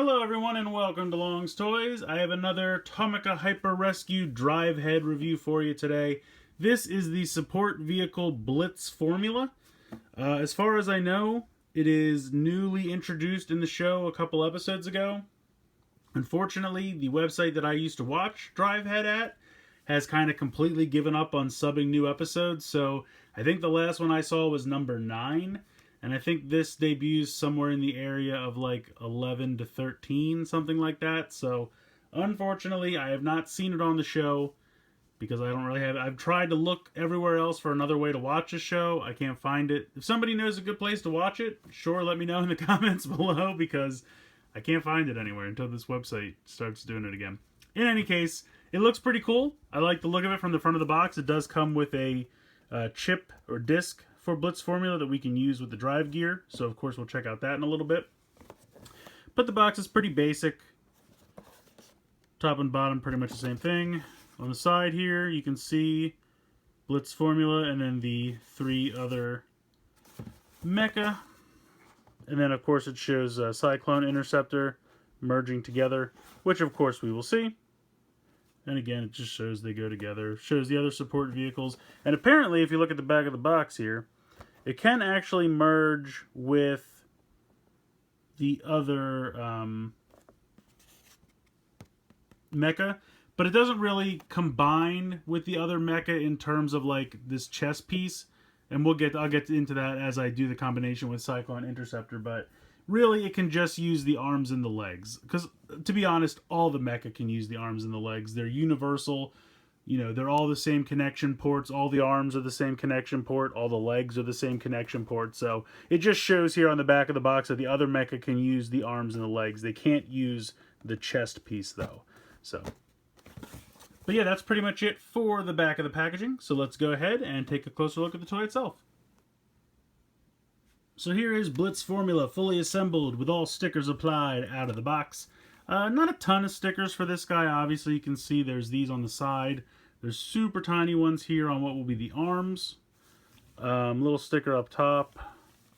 Hello everyone and welcome to Long's Toys. I have another Tomica Hyper Rescue drive head review for you today. This is the support vehicle Blitz formula. As far as I know, it is newly introduced in the show a couple episodes ago. Unfortunately, the website that I used to watch drive head at has kind of completely given up on subbing new episodes, so I think the last one I saw was number 9. And I think this debuts somewhere in the area of like 11 to 13, something like that. So, unfortunately, I have not seen it on the show because I don't really have it. I've tried to look everywhere else for another way to watch a show. I can't find it. If somebody knows a good place to watch it, sure, let me know in the comments below because I can't find it anywhere until this website starts doing it again. In any case, it looks pretty cool. I like the look of it from the front of the box. It does come with a chip or disc for Blitz formula that we can use with the drive gear. So of course we'll check out that in a little bit. But the box is pretty basic. Top and bottom pretty much the same thing. On the side here you can see Blitz formula and then the 3 other mecha. And then of course it shows Cyclone Interceptor merging together, which of course we will see. And again, it just shows they go together. Shows the other support vehicles. And apparently, if you look at the back of the box here, it can actually merge with the other mecha. But it doesn't really combine with the other mecha in terms of like this chest piece. And I'll get into that as I do the combination with Cyclone Interceptor. But really, it can just use the arms and the legs. Because, to be honest, all the mecha can use the arms and the legs. They're universal. You know, they're all the same connection ports. All the arms are the same connection port. All the legs are the same connection port. So, it just shows here on the back of the box that the other mecha can use the arms and the legs. They can't use the chest piece, though. So, but yeah, that's pretty much it for the back of the packaging. So, let's go ahead and take a closer look at the toy itself. So here is Blitz formula fully assembled with all stickers applied out of the box. Not a ton of stickers for this guy. Obviously you can see there's these on the side. There's super tiny ones here on what will be the arms. Little sticker up top.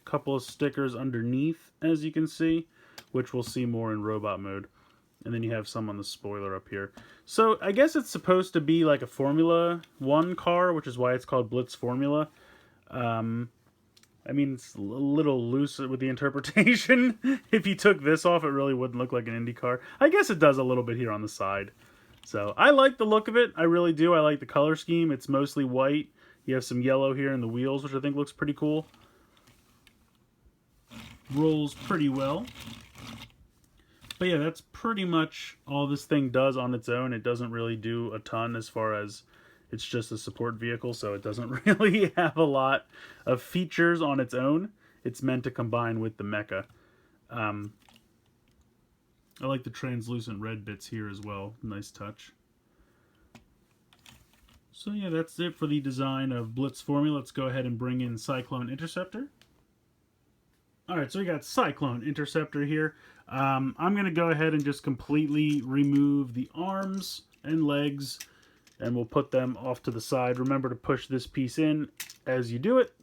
Couple of stickers underneath as you can see, which we'll see more in robot mode. And then you have some on the spoiler up here. So I guess it's supposed to be like a Formula 1 car, which is why it's called Blitz Formula. I mean, it's a little loose with the interpretation. If you took this off, it really wouldn't look like an Indy car. I guess it does a little bit here on the side. So, I like the look of it. I really do. I like the color scheme. It's mostly white. You have some yellow here in the wheels, which I think looks pretty cool. Rolls pretty well. But yeah, that's pretty much all this thing does on its own. It doesn't really do a ton as far as it's just a support vehicle, so it doesn't really have a lot of features on its own. It's meant to combine with the mecha. I like the translucent red bits here as well. Nice touch. So yeah, that's it for the design of Blitz formula. Let's go ahead and bring in Cyclone Interceptor. Alright, so we got Cyclone Interceptor here. I'm going to go ahead and just completely remove the arms and legs, and we'll put them off to the side. Remember to push this piece in as you do it.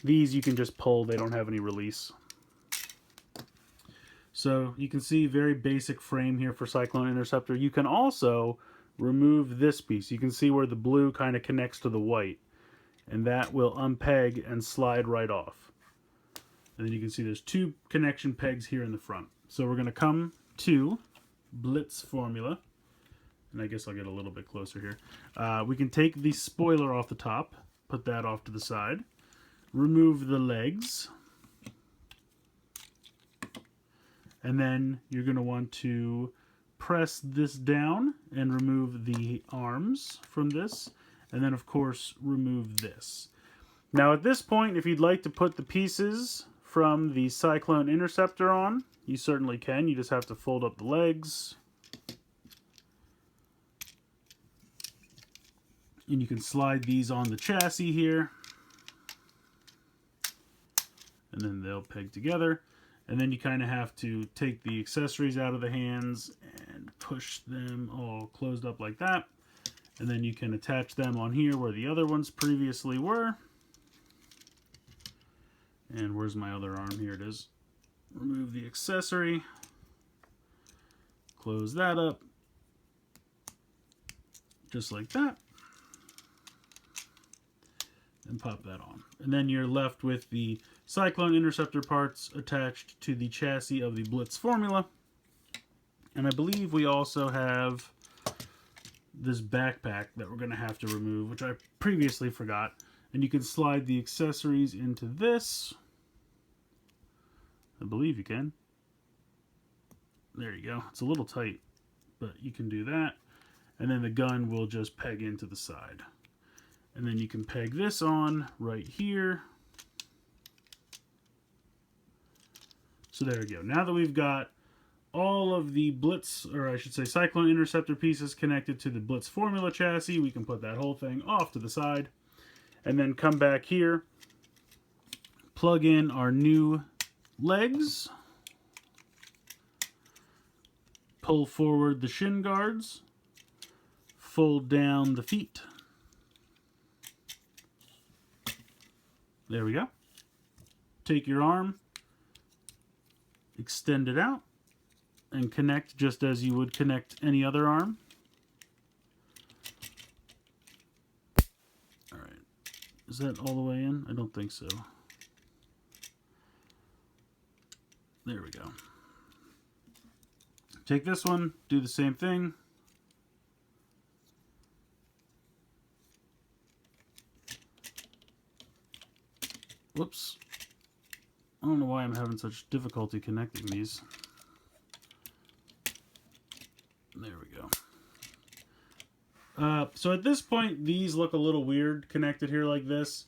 These you can just pull, they don't have any release. So you can see very basic frame here for Cyclone Interceptor. You can also remove this piece. You can see where the blue kind of connects to the white. And that will unpeg and slide right off. And then you can see there's 2 connection pegs here in the front. So we're going to come to Blitz formula. And I guess I'll get a little bit closer here. We can take the spoiler off the top, put that off to the side, remove the legs, and then you're going to want to press this down and remove the arms from this, and then of course remove this. Now at this point, if you'd like to put the pieces from the Cyclone Interceptor on, you certainly can. You just have to fold up the legs, and you can slide these on the chassis here, and then they'll peg together. And then you kind of have to take the accessories out of the hands and push them all closed up like that. And then you can attach them on here where the other ones previously were. And where's my other arm? Here it is. Remove the accessory. Close that up. Just like that. And pop that on. And then you're left with the Cyclone Interceptor parts attached to the chassis of the Blitz Formula. And I believe we also have this backpack that we're going to have to remove, which I previously forgot. And you can slide the accessories into this. I believe you can. There you go. It's a little tight, but you can do that. And then the gun will just peg into the side. And then you can peg this on right here. So there we go. Now that we've got all of the Blitz, or I should say Cyclone Interceptor pieces connected to the Blitz Formula chassis, we can put that whole thing off to the side. And then come back here, plug in our new legs, pull forward the shin guards, fold down the feet. There we go. Take your arm, extend it out, and connect just as you would connect any other arm. All right. Is that all the way in? I don't think so. There we go. Take this one, do the same thing. Whoops. I don't know why I'm having such difficulty connecting these. There we go. So at this point, these look a little weird connected here like this.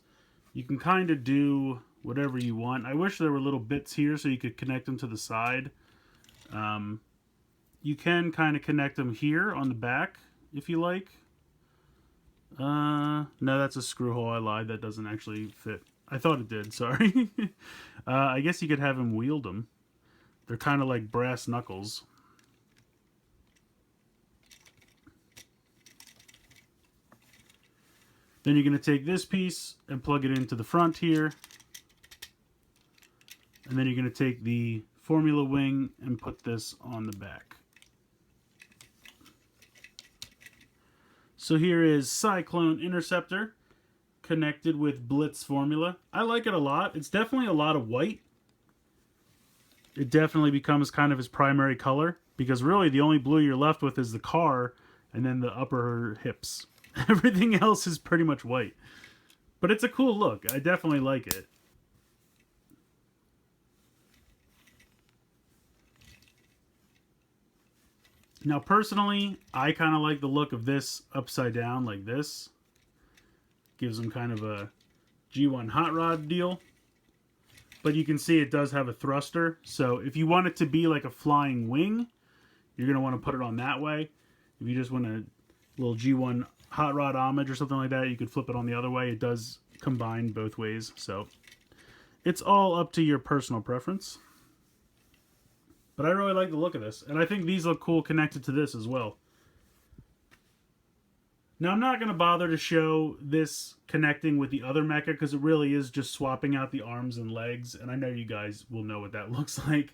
You can kind of do whatever you want. I wish there were little bits here so you could connect them to the side. You can kind of connect them here on the back if you like. No, that's a screw hole. I lied. That doesn't actually fit. I thought it did. Sorry. I guess you could have him wield them. They're kind of like brass knuckles. Then you're going to take this piece and plug it into the front here. And then you're going to take the Formula wing and put this on the back. So here is Cyclone Interceptor connected with Blitz Formula. I like it a lot. It's definitely a lot of white. It definitely becomes kind of his primary color, because really the only blue you're left with is the car and then the upper hips. Everything else is pretty much white. But it's a cool look. I definitely like it. Now personally, I kind of like the look of this upside down like this. Gives them kind of a G1 hot rod deal. But you can see it does have a thruster. So if you want it to be like a flying wing, you're going to want to put it on that way. If you just want a little G1 hot rod homage or something like that, you could flip it on the other way. It does combine both ways. So it's all up to your personal preference. But I really like the look of this. And I think these look cool connected to this as well. Now, I'm not going to bother to show this connecting with the other mecha because it really is just swapping out the arms and legs. And I know you guys will know what that looks like.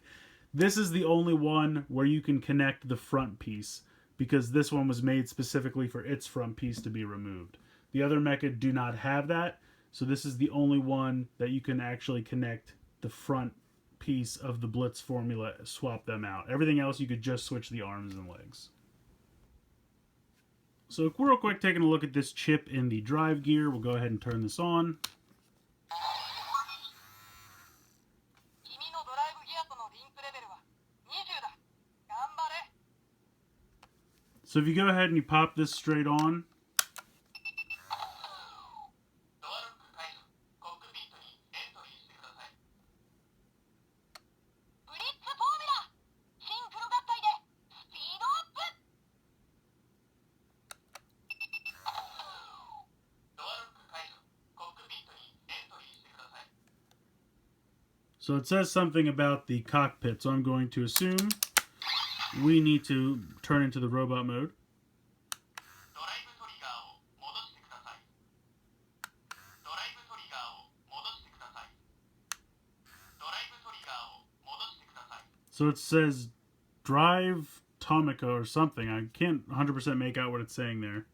This is the only one where you can connect the front piece, because this one was made specifically for its front piece to be removed. The other mecha do not have that. So this is the only one that you can actually connect the front piece of the Blitz Formula, swap them out. Everything else you could just switch the arms and legs. So real quick, taking a look at this chip in the drive gear, we'll go ahead and turn this on. So if you go ahead and you pop this straight on, so it says something about the cockpit, so I'm going to assume we need to turn into the robot mode. So it says drive Tomica or something. I can't 100% make out what it's saying there.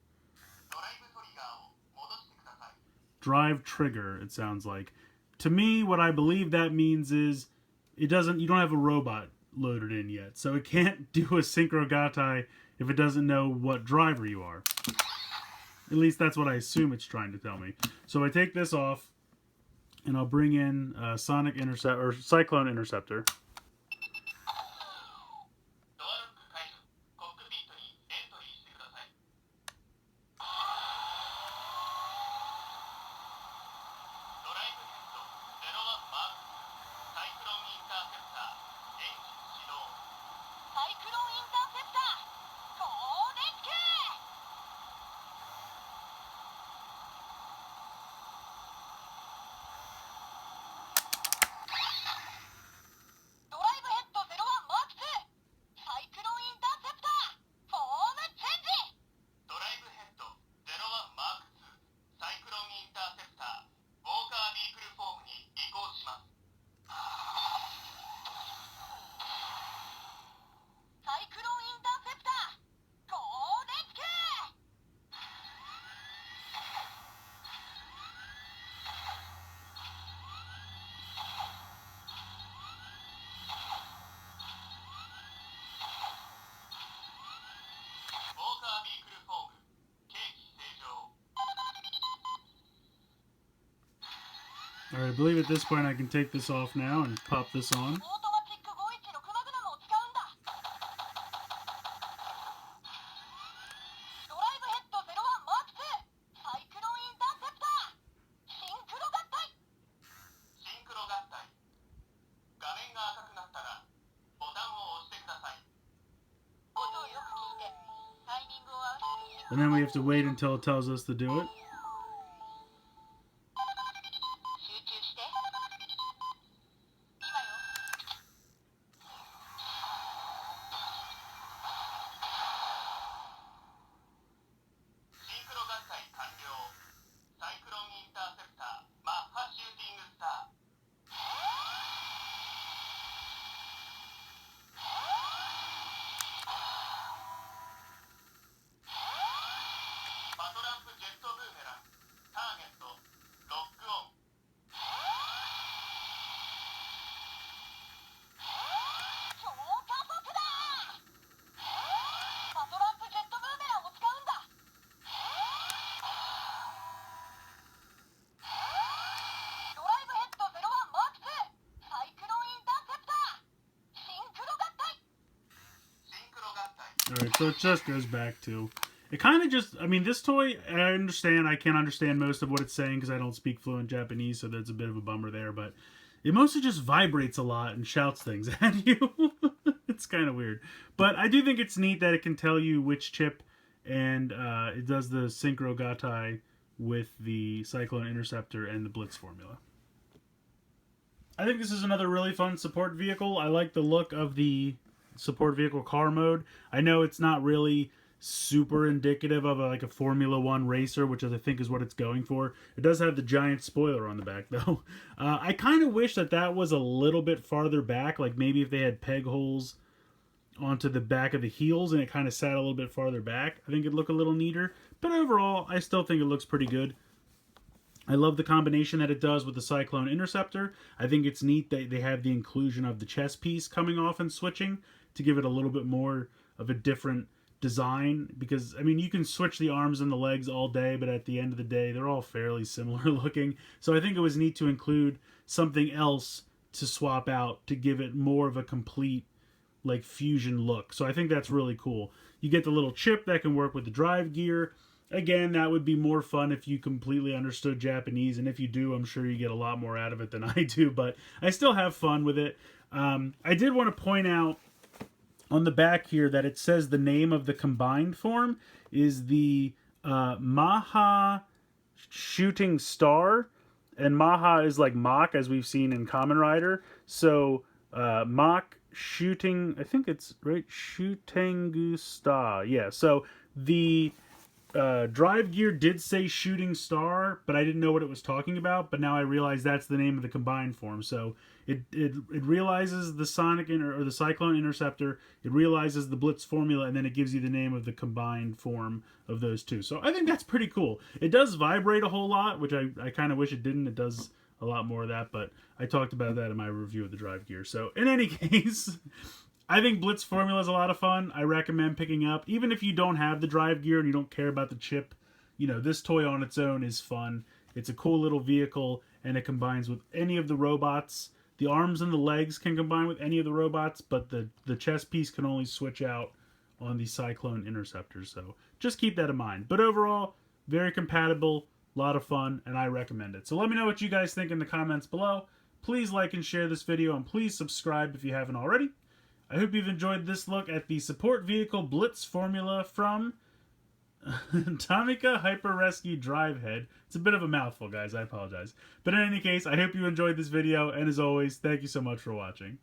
Drive trigger, it sounds like. To me, what I believe that means is you don't have a robot loaded in yet, so it can't do a synchro gatai if it doesn't know what driver you are. At least that's what I assume it's trying to tell me. So I take this off, and I'll bring in Cyclone Interceptor. Alright, I believe at this point I can take this off now and pop this on. And then we have to wait until it tells us to do it. Alright, so it just goes back to... It kind of just... I mean, this toy, I understand. I can't understand most of what it's saying because I don't speak fluent Japanese, so there's a bit of a bummer there, but it mostly just vibrates a lot and shouts things at you. It's kind of weird. But I do think it's neat that it can tell you which chip, and it does the Synchro Gatai with the Cyclone Interceptor and the Blitz formula. I think this is another really fun support vehicle. I like the look of the support vehicle car mode. I know it's not really super indicative of like a Formula 1 racer, which I think is what it's going for. It does have the giant spoiler on the back, though. I kind of wish that was a little bit farther back, like maybe if they had peg holes onto the back of the heels and it kind of sat a little bit farther back, I think it'd look a little neater. But overall, I still think it looks pretty good. I love the combination that it does with the Cyclone Interceptor. I think it's neat that they have the inclusion of the chest piece coming off and switching to give it a little bit more of a different design, because I mean you can switch the arms and the legs all day, but at the end of the day they're all fairly similar looking. So I think it was neat to include something else to swap out to give it more of a complete like fusion look. So I think that's really cool. You get the little chip that can work with the drive gear. Again, that would be more fun if you completely understood Japanese, and if you do, I'm sure you get a lot more out of it than I do, but I still have fun with it. I did want to point out on the back here that it says the name of the combined form is the Maha Shooting Star, and Maha is like Mach, as we've seen in Kamen Rider. So Mach Shooting, I think it's right, Shooting Star. Yeah, so the Drive Gear did say Shooting Star, but I didn't know what it was talking about. But now I realize that's the name of the combined form. So it realizes the Sonic or the Cyclone Interceptor. It realizes the Blitz formula, and then it gives you the name of the combined form of those two. So I think that's pretty cool. It does vibrate a whole lot, which I kind of wish it didn't. It does a lot more of that, but I talked about that in my review of the Drive Gear. So in any case, I think Blitz formula is a lot of fun. I recommend picking up, even if you don't have the Drive Gear and you don't care about the chip. You know, this toy on its own is fun. It's a cool little vehicle, and it combines with any of the robots. The arms and the legs can combine with any of the robots, but the chest piece can only switch out on the Cyclone Interceptors. So just keep that in mind. But overall, very compatible, a lot of fun, and I recommend it. So let me know what you guys think in the comments below. Please like and share this video, and please subscribe if you haven't already. I hope you've enjoyed this look at the support vehicle Blitz formula from Tomica Hyper Rescue Drive Head. It's a bit of a mouthful, guys. I apologize. But in any case, I hope you enjoyed this video, and as always, thank you so much for watching.